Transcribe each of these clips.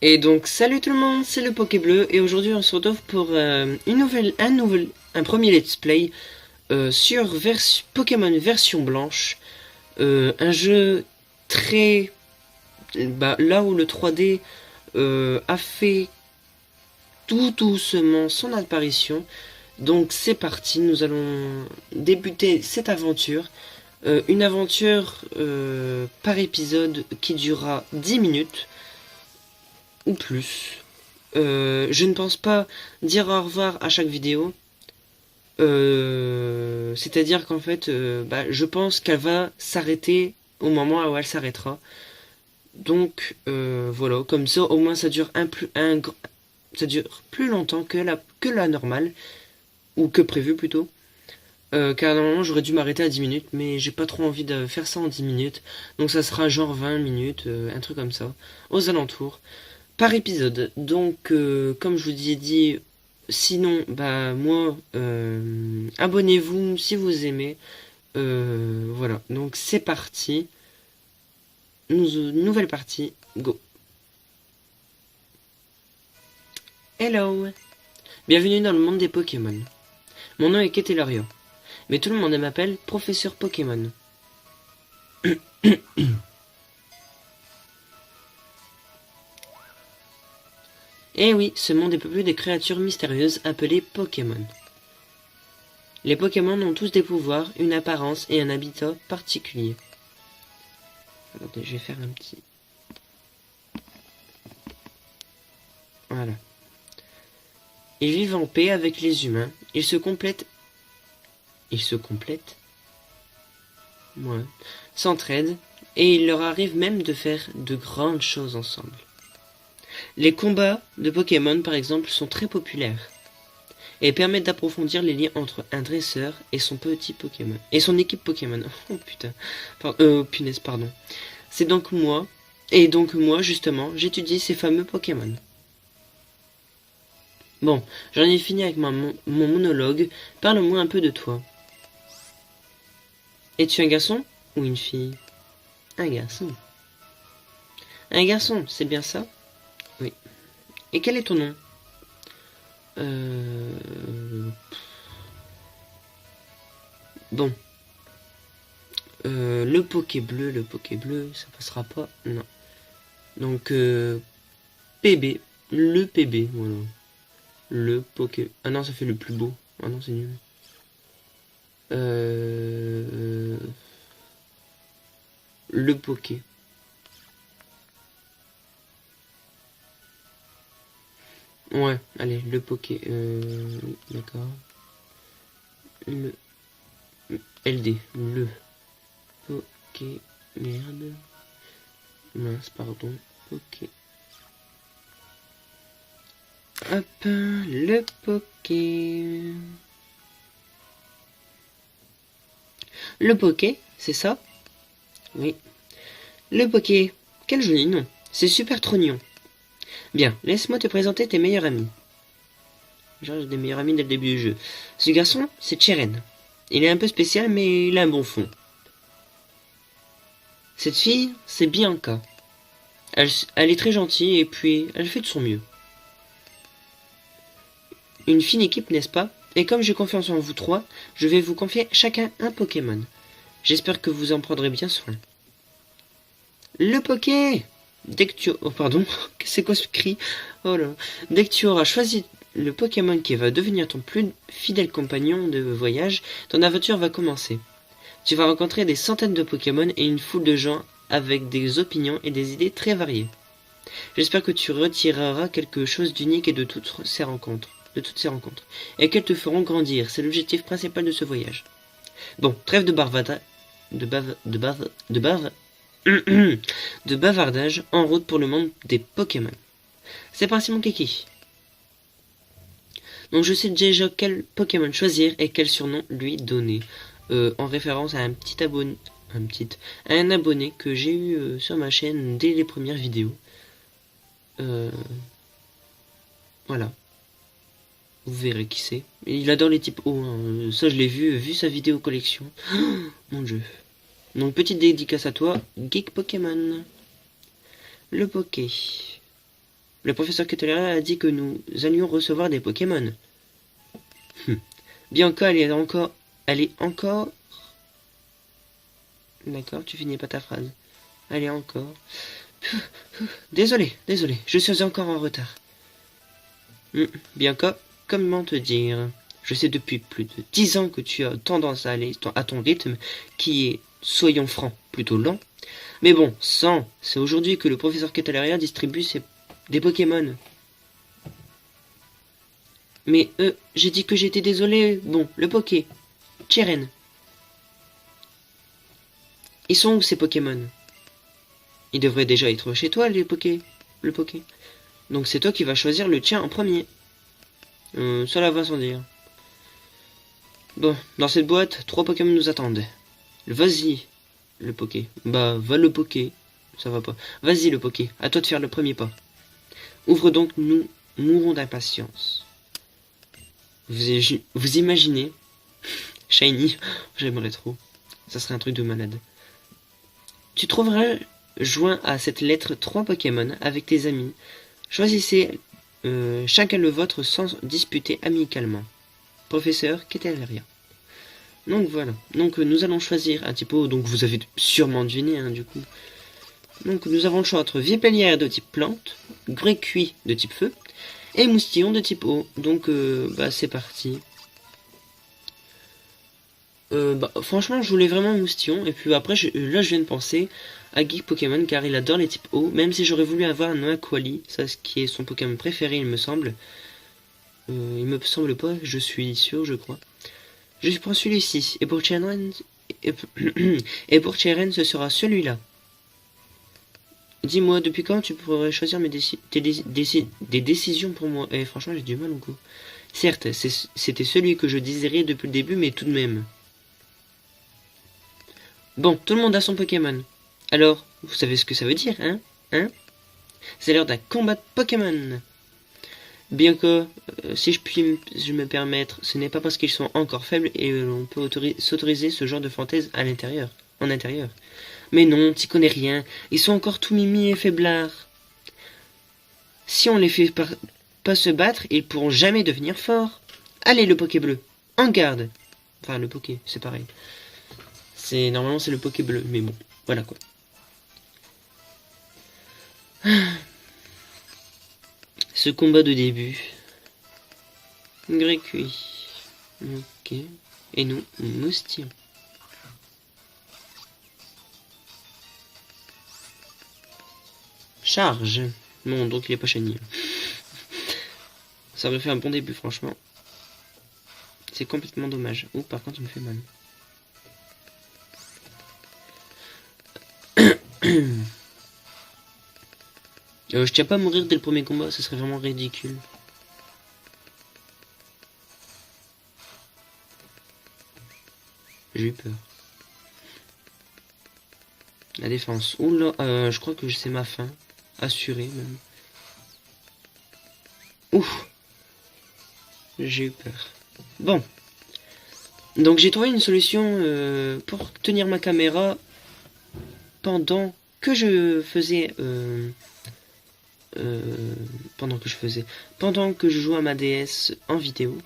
Et donc salut tout le monde, c'est le Pokébleu et aujourd'hui on se retrouve pour un premier let's play sur Pokémon version blanche, un jeu très là où le 3D a fait tout doucement son apparition. Donc c'est parti, nous allons débuter cette aventure, une aventure par épisode qui durera 10 minutes ou plus. Je ne pense pas dire au revoir à chaque vidéo. C'est-à-dire qu'en fait, je pense qu'elle va s'arrêter au moment où elle s'arrêtera. Donc voilà, comme ça au moins ça dure plus longtemps que la normale, ou que prévu plutôt. Car normalement j'aurais dû m'arrêter à 10 minutes, mais j'ai pas trop envie de faire ça en 10 minutes. Donc ça sera genre 20 minutes, un truc comme ça, aux alentours par épisode. Donc, comme je vous ai dit, sinon, moi, abonnez-vous si vous aimez. Voilà, donc c'est parti. Nouvelle partie, go. Hello. Bienvenue dans le monde des Pokémon. Mon nom est Ketelaria, mais tout le monde m'appelle Professeur Pokémon. Eh oui, ce monde est peuplé de créatures mystérieuses appelées Pokémon. Les Pokémon ont tous des pouvoirs, une apparence et un habitat particulier. Attendez, je vais faire un petit... Voilà. Ils vivent en paix avec les humains. Ils se complètent. Ouais. S'entraident. Et il leur arrive même de faire de grandes choses ensemble. Les combats de Pokémon, par exemple, sont très populaires. Et permettent d'approfondir les liens entre un dresseur et son petit Pokémon. Et son équipe Pokémon. Oh putain. Punaise, pardon. C'est donc moi. Et donc moi, justement, j'étudie ces fameux Pokémon. Bon, j'en ai fini avec mon monologue. Parle-moi un peu de toi. Es-tu un garçon ou une fille? Un garçon. Un garçon, c'est bien ça? Oui. Et quel est ton nom? Bon. Le Pokébleu, ça passera pas. Non. Donc, PB. Le PB, voilà. Le Poké... Ah non, ça fait le plus beau. Ah non, c'est nul. Le Poké. Ouais, allez, le Poké. D'accord. Le... LD. Le Poké... Merde. Mince, pardon. Poké. Hop, le Poké. Le Poké, c'est ça? Oui. Le Poké. Quel joli nom. C'est super trognon. Bien, laisse-moi te présenter tes meilleurs amis. Genre, j'ai des meilleurs amis dès le début du jeu. Ce garçon, c'est Cheren. Il est un peu spécial, mais il a un bon fond. Cette fille, c'est Bianca. Elle est très gentille et puis elle fait de son mieux. Une fine équipe, n'est-ce pas? Et comme j'ai confiance en vous trois, je vais vous confier chacun un Pokémon. J'espère que vous en prendrez bien soin. Le Poké! Dès que tu... Oh pardon, c'est quoi ce cri? Oh là. Dès que tu auras choisi le Pokémon qui va devenir ton plus fidèle compagnon de voyage, ton aventure va commencer. Tu vas rencontrer des centaines de Pokémon et une foule de gens avec des opinions et des idées très variées. J'espère que tu retireras quelque chose d'unique de toutes ces rencontres. Et qu'elles te feront grandir. C'est l'objectif principal de ce voyage. Bon, trêve de bavardage. De bavardage, en route pour le monde des Pokémon. C'est parti mon kiki. Donc je sais déjà quel Pokémon choisir et quel surnom lui donner. En référence à un abonné que j'ai eu sur ma chaîne dès les premières vidéos. Voilà. Vous verrez qui c'est. Il adore les types hauts. Hein. Ça, je l'ai vu sa vidéo collection. Oh, mon dieu. Donc, petite dédicace à toi, Geek Pokémon. Le Poké. Le professeur Ketelaria a dit que nous allions recevoir des Pokémon. Bianca, elle est encore... D'accord, tu finis pas ta phrase. Elle est encore... Désolé, je suis encore en retard. Bianca, comment te dire? Je sais depuis plus de 10 ans que tu as tendance à aller à ton rythme, qui est, soyons francs, plutôt lent. Mais bon, c'est aujourd'hui que le professeur Ketelaria distribue des Pokémon. Mais j'ai dit que j'étais désolé. Bon, le Poké. Cheren. Ils sont où ces Pokémon? Ils devraient déjà être chez toi, les Poké. Le Poké. Donc c'est toi qui vas choisir le tien en premier. Cela va sans dire. Bon, dans cette boîte, 3 Pokémon nous attendent. Vas-y, le Poké. Bah, va le Poké. Ça va pas. Vas-y, le Poké. À toi de faire le premier pas. Ouvre donc, nous mourons d'impatience. Vous imaginez Shiny, j'aimerais trop. Ça serait un truc de malade. Tu trouveras joint à cette lettre 3 Pokémon avec tes amis. Choisissez chacun le vôtre sans disputer amicalement. Professeur Ketelaria. Donc voilà. Donc nous allons choisir un type O. Donc vous avez sûrement deviné du coup. Donc nous avons le choix entre Vipellière de type plante, Grécuit de type feu et Moustillon de type eau. Donc c'est parti. Franchement je voulais vraiment Moustillon. Et puis après là je viens de penser à Geek Pokémon car il adore les types eau. Même si j'aurais voulu avoir un Aquali, ça ce qui est son Pokémon préféré il me semble. Il me semble pas, je suis sûr je crois. Je prends celui-ci. Et pour Cheren, ce sera celui-là. Dis-moi, depuis quand tu pourrais choisir des décisions pour moi? Et franchement, j'ai du mal au coup. Certes, c'était celui que je désirais depuis le début, mais tout de même. Bon, tout le monde a son Pokémon. Alors, vous savez ce que ça veut dire, hein? C'est l'heure d'un combat de Pokémon. Bien que, si je me permettre, ce n'est pas parce qu'ils sont encore faibles et l'on peut s'autoriser ce genre de fantaise en intérieur. Mais non, t'y connais rien. Ils sont encore tout mimi et faiblards. Si on les fait pas se battre, ils pourront jamais devenir forts. Allez, le Poké bleu, en garde. Enfin, le Poké, c'est pareil. Normalement, c'est le Poké bleu, mais bon, voilà quoi. Ce combat de début. Grécuit. Ok. Et nous, Moustillon. Charge. Bon, donc il est pas shiny. Ça aurait fait un bon début, franchement. C'est complètement dommage. Oh, par contre, il me fait mal. Je tiens pas à mourir dès le premier combat, ce serait vraiment ridicule. J'ai eu peur. La défense. Oula, je crois que c'est ma fin. Assurée même. Ouf. J'ai eu peur. Bon. Donc j'ai trouvé une solution pour tenir ma caméra pendant que je faisais... pendant que je joue à ma DS en vidéo.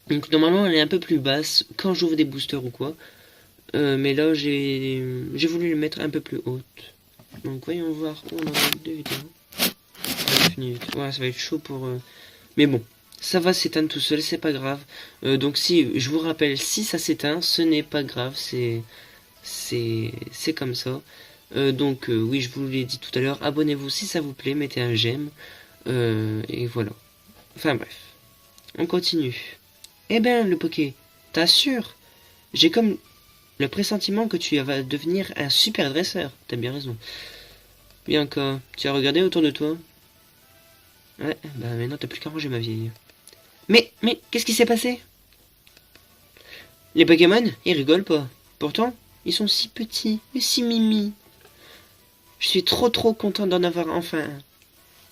Donc normalement elle est un peu plus basse quand j'ouvre des boosters ou quoi. Mais là j'ai voulu le mettre un peu plus haute. Donc voyons voir où on en a deux vidéos. 9 minutes. Ouais, ça va être chaud pour... Mais bon, ça va s'éteindre tout seul, c'est pas grave. Donc si, je vous rappelle, si ça s'éteint, ce n'est pas grave, c'est comme ça. Oui, je vous l'ai dit tout à l'heure, abonnez-vous si ça vous plaît, mettez un j'aime. Et voilà. Enfin bref. On continue. Eh ben, le Poké, t'assures. J'ai comme le pressentiment que tu vas devenir un super dresseur. T'as bien raison. Bianca, tu as regardé autour de toi? Ouais, bah maintenant t'as plus qu'à ranger ma vieille. Mais, qu'est-ce qui s'est passé? Les Pokémon, ils rigolent pas. Pourtant, ils sont si petits et si mimi. Je suis trop content d'en avoir enfin un.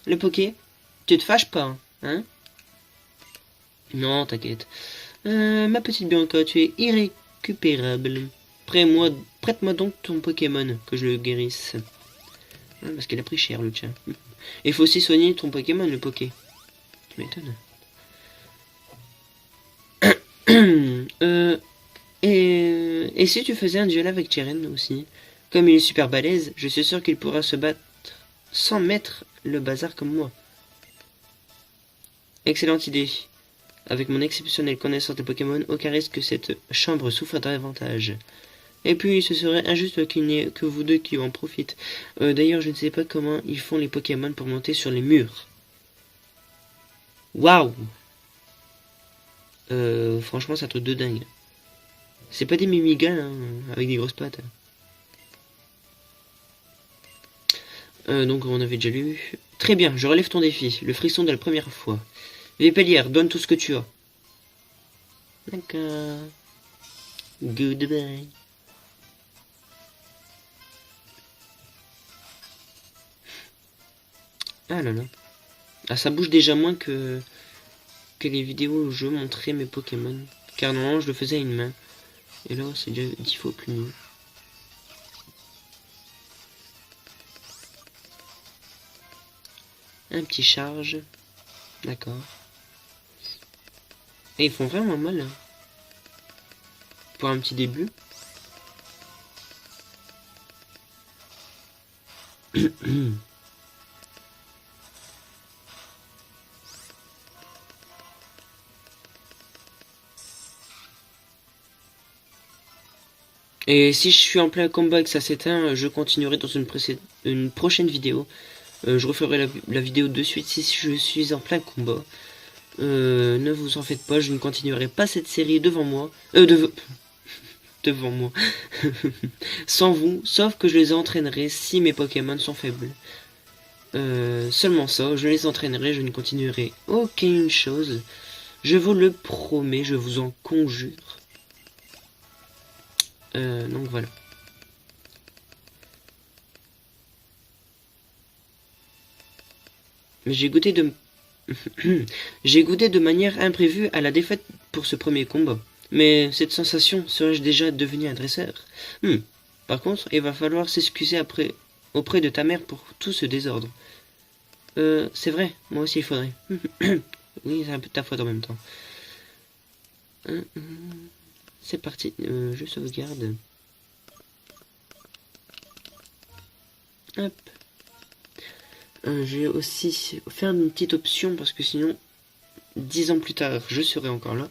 Le Poké, tu te fâches pas, hein? Non, t'inquiète. Ma petite Bianca, tu es irrécupérable. Prête-moi donc ton Pokémon, que je le guérisse. Ah, parce qu'il a pris cher le tien. Il faut aussi soigner ton Pokémon, le Poké. Tu m'étonnes. Et si tu faisais un duel avec Jiren aussi? Comme il est super balèze, je suis sûr qu'il pourra se battre sans mettre le bazar comme moi. Excellente idée. Avec mon exceptionnelle connaissance des Pokémon, aucun risque que cette chambre souffre davantage. Et puis, ce serait injuste qu'il n'y ait que vous deux qui en profitent. D'ailleurs, je ne sais pas comment ils font les Pokémon pour monter sur les murs. Waouh! Franchement, c'est un truc de dingue. C'est pas des mimigas, hein, avec des grosses pattes. Donc, on avait déjà lu. Très bien, je relève ton défi. Le frisson de la première fois. Vipellière, donne tout ce que tu as. D'accord. Goodbye. Ah là là. Ah, ça bouge déjà moins que les vidéos où je montrais mes Pokémon. Car normalement, je le faisais à une main. Et là, c'est déjà 10 fois plus mieux. Un petit charge. D'accord. Et ils font vraiment mal. Hein. Pour un petit début. Et si je suis en plein combat et que ça s'éteint, je continuerai dans une prochaine vidéo. Je referai la vidéo de suite si je suis en plein combat. Ne vous en faites pas, je ne continuerai pas cette série devant moi. Devant moi. Sans vous, sauf que je les entraînerai si mes Pokémon sont faibles. Seulement ça, je les entraînerai, je ne continuerai aucune chose. Je vous le promets, je vous en conjure. Donc voilà. Mais j'ai goûté de... j'ai goûté de manière imprévue à la défaite pour ce premier combat. Mais cette sensation, serais-je déjà devenu un dresseur? Par contre, il va falloir s'excuser auprès de ta mère pour tout ce désordre. C'est vrai, moi aussi il faudrait. Oui, c'est un peu de ta faute en même temps. C'est parti, je sauvegarde. Hop. J'ai aussi fait une petite option parce que sinon, 10 ans plus tard, je serai encore là.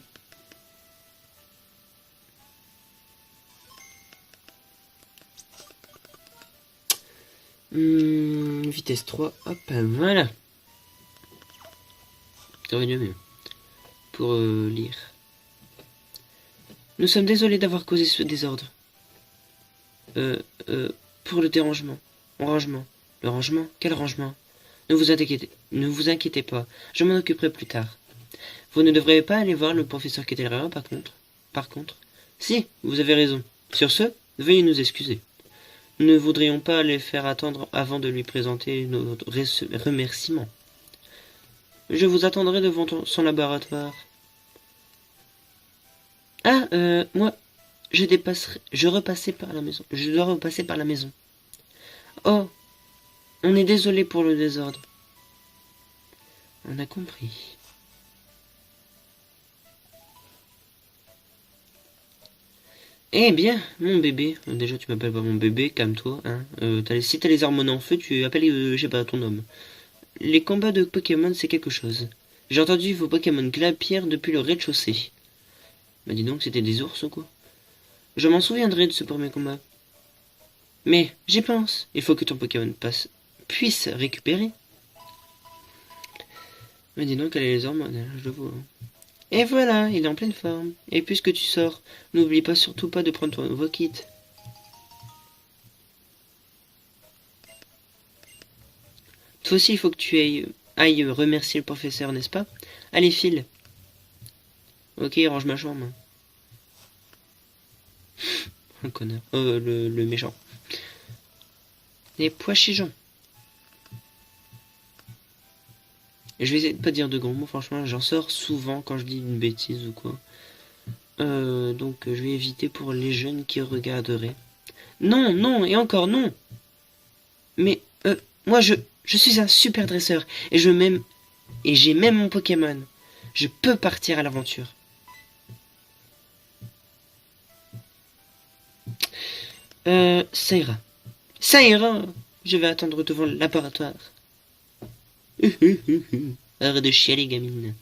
Vitesse 3, hop, voilà. Ça aurait dû mieux. Pour lire. Nous sommes désolés d'avoir causé ce désordre. Pour le dérangement. Rangement. Le rangement? Quel rangement? Ne vous inquiétez pas. Je m'en occuperai plus tard. Vous ne devriez pas aller voir le professeur Ketelra, par contre. Si, vous avez raison. Sur ce, veuillez nous excuser. Nous ne voudrions pas les faire attendre avant de lui présenter nos remerciements. Je vous attendrai devant son laboratoire. Ah, moi, je repassais par la maison. Je dois repasser par la maison. Oh, on est désolé pour le désordre. On a compris. Eh bien, mon bébé. Déjà, tu m'appelles pas mon bébé, calme-toi. Hein. Si t'as les hormones en feu, tu appelles, je sais pas, ton homme. Les combats de Pokémon, c'est quelque chose. J'ai entendu vos Pokémon clapir depuis le rez-de-chaussée. Bah dis donc, c'était des ours ou quoi? Je m'en souviendrai de ce premier combat. Mais, j'y pense. Il faut que ton Pokémon puisse récupérer. Mais dis donc, elle est les hormones, je le vois. Et voilà, il est en pleine forme. Et puisque tu sors, n'oublie pas surtout pas de prendre ton nouveau kit. Toi aussi, il faut que tu ailles remercier le professeur, n'est-ce pas? Allez, file. Ok, range ma chambre. Un connard. Le méchant. Les pois chichons. Je vais essayer de pas dire de gros mots, franchement, j'en sors souvent quand je dis une bêtise ou quoi. Donc je vais éviter pour les jeunes qui regarderaient. Non, non, et encore non. Mais, Moi je suis un super dresseur et j'ai même mon Pokémon. Je peux partir à l'aventure. Ça ira. Ça ira. Je vais attendre devant le laboratoire. Arrête de chialer, gamine.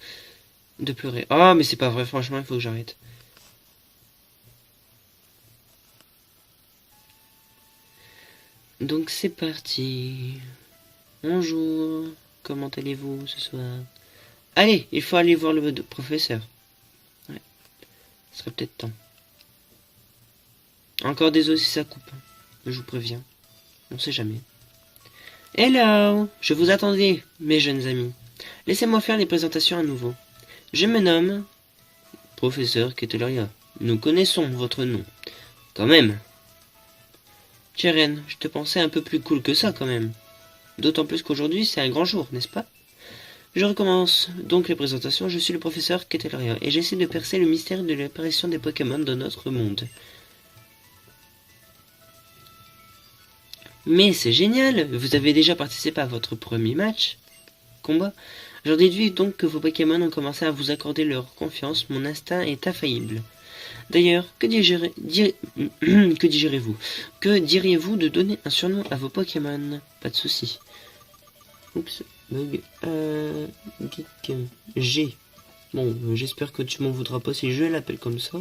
De pleurer. Ah, mais c'est pas vrai, franchement, il faut que j'arrête. Donc c'est parti. Bonjour. Comment allez-vous ce soir? Allez, il faut aller voir le professeur. Ouais, ce serait peut-être temps. Encore désolé si ça coupe. Je vous préviens. On sait jamais. Hello, je vous attendais, mes jeunes amis. Laissez-moi faire les présentations à nouveau. Je me nomme Professeur Ketelaria. Nous connaissons votre nom. Quand même. Tcheren, je te pensais un peu plus cool que ça quand même. D'autant plus qu'aujourd'hui c'est un grand jour, n'est-ce pas? Je recommence donc les présentations. Je suis le professeur Ketelaria et j'essaie de percer le mystère de l'apparition des Pokémon dans notre monde. Mais c'est génial! Vous avez déjà participé à votre premier combat. J'en déduis donc que vos Pokémon ont commencé à vous accorder leur confiance. Mon instinct est infaillible. D'ailleurs, que digérez-vous? Que diriez-vous de donner un surnom à vos Pokémon? Pas de souci. Oups, bug. Geek G. Bon, j'espère que tu m'en voudras pas si je l'appelle comme ça.